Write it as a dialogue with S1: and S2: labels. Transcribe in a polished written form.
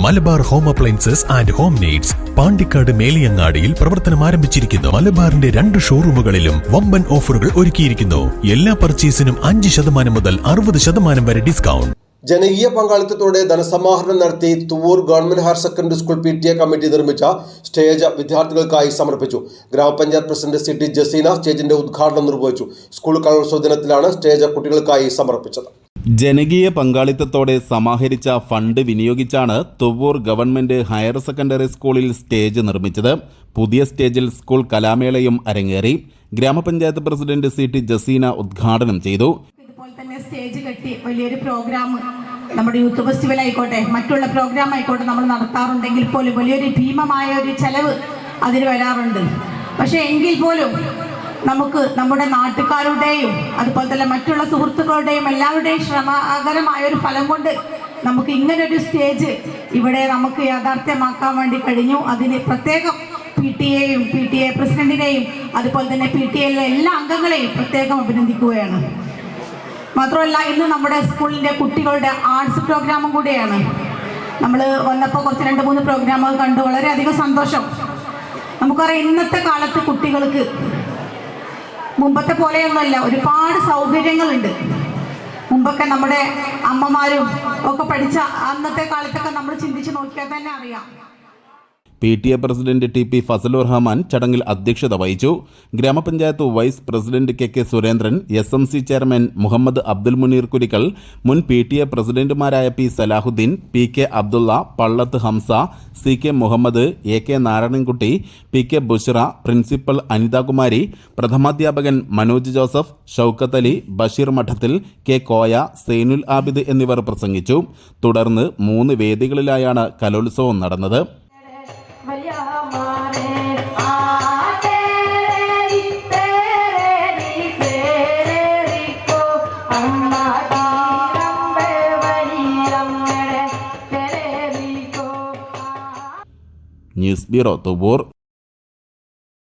S1: Malabar home appliances and home needs Pandikkad മേലിയങ്ങാടിയിൽ പ്രവർത്തനം ആരംഭിച്ചിരിക്കുന്നു. മലബാറിന്റെ 2 ഷോറൂമുകളിലും വമ്പൻ ഓഫറുകൾ ഒരുക്കിയിരിക്കുന്നു. എല്ലാ പർച്ചേസിനും 5% മുതൽ 60% വരെ ഡിസ്കൗണ്ട്.
S2: ജനകീയ പങ്കാളിത്തത്തോടെ ധനസമാഹരണം നടത്തി Thuvur government higher secondary school PTA committee നിർമ്മിച്ച സ്റ്റേജ് വിദ്യാർത്ഥികൾക്കായി സമർപ്പിച്ചു. ഗ്രാമപഞ്ചായത്ത് പ്രസിഡന്റ് CT ജസീന സ്റ്റേജിന്റെ ഉദ്ഘാടനം നിർവഹിച്ചു. സ്കൂൾ കലോത്സവ ദിനത്തിലാണ് സ്റ്റേജ് കുട്ടികൾക്കായി സമർപ്പിച്ചത്.
S3: ജനകീയ പങ്കാളിത്തത്തോടെ സമാഹരിച്ച ഫണ്ട് വിനിയോഗിച്ചാണ് തുവൂർ ഗവൺമെന്റ് ഹയർ സെക്കൻഡറി സ്കൂളിൽ സ്റ്റേജ് നിർമ്മിച്ചത്. പുതിയ സ്റ്റേജിൽ സ്കൂൾ കലാമേളയും അരങ്ങേറി. ഗ്രാമപഞ്ചായത്ത് പ്രസിഡന്റ് CT ജസീന ഉദ്ഘാടനം ചെയ്തു.
S4: സ്റ്റേജ് കെട്ടി വലിയൊരു പ്രോഗ്രാം നമ്മുടെ യൂത്ത് ഫെസ്റ്റിവൽ ആയിക്കോട്ടെ, മറ്റുള്ള പ്രോഗ്രാം ആയിക്കോട്ടെ നമ്മൾ നടത്താറുണ്ടെങ്കിൽ പോലും വലിയൊരു ഭീമമായ ഒരു ചെലവ് അതിന് വരാറുണ്ട്. പക്ഷെ എങ്കിൽ പോലും നമുക്ക് നമ്മുടെ നാട്ടുകാരുടെയും അതുപോലെ തന്നെ മറ്റുള്ള സുഹൃത്തുക്കളുടെയും എല്ലാവരുടെയും ശ്രമകരമായ ഒരു ഫലം കൊണ്ട് നമുക്ക് ഇങ്ങനൊരു സ്റ്റേജ് ഇവിടെ നമുക്ക് യാഥാർത്ഥ്യമാക്കാൻ വേണ്ടി കഴിഞ്ഞു. അതിന് പ്രത്യേകം PTA-യും PTA പ്രസിഡന്റിനെയും അതുപോലെ തന്നെ PTA-യിലെ എല്ലാ അംഗങ്ങളെയും പ്രത്യേകം അഭിനന്ദിക്കുകയാണ്. മാത്രമല്ല, ഇന്ന് നമ്മുടെ സ്കൂളിൻ്റെ കുട്ടികളുടെ ആർട്സ് പ്രോഗ്രാമും കൂടിയാണ്. നമ്മൾ വന്നപ്പോൾ കുറച്ച് 2-3 പ്രോഗ്രാമുകൾ കണ്ടു, വളരെയധികം സന്തോഷം. നമുക്കറിയാം, ഇന്നത്തെ കാലത്ത് കുട്ടികൾക്ക് മുമ്പത്തെ പോലെയൊന്നുമല്ല, ഒരുപാട് സൗകര്യങ്ങളുണ്ട്. മുമ്പൊക്കെ നമ്മുടെ അമ്മമാരും ഒക്കെ പഠിച്ച അന്നത്തെ കാലത്തൊക്കെ നമ്മൾ ചിന്തിച്ച് നോക്കിയാൽ തന്നെ അറിയാം.
S3: PTA president TP Fazlur Rahman ചടങ്ങിൽ അധ്യക്ഷത വഹിച്ചു. ഗ്രാമപഞ്ചായത്ത് vice president KK Surendran, SMC chairman Muhammad Abdul Muneer Kurikkal, മുൻ PTA പ്രസിഡന്റുമാരായ P Salahuddin, PK Abdulla, Pallath Hamza, CK Muhammad, AK Narayanankutty, PK Bushra, principal Anithakumari, പ്രഥമാധ്യാപകൻ മനോജ് ജോസഫ്, ഷൗക്കത്ത് അലി, ബഷീർ മഠത്തിൽ, K കോയ, സൈനുൽ ആബിദ് എന്നിവർ പ്രസംഗിച്ചു. തുടർന്ന് 3 വേദികളിലായാണ് കലോത്സവം നടന്നത്. News bureau Thuvur.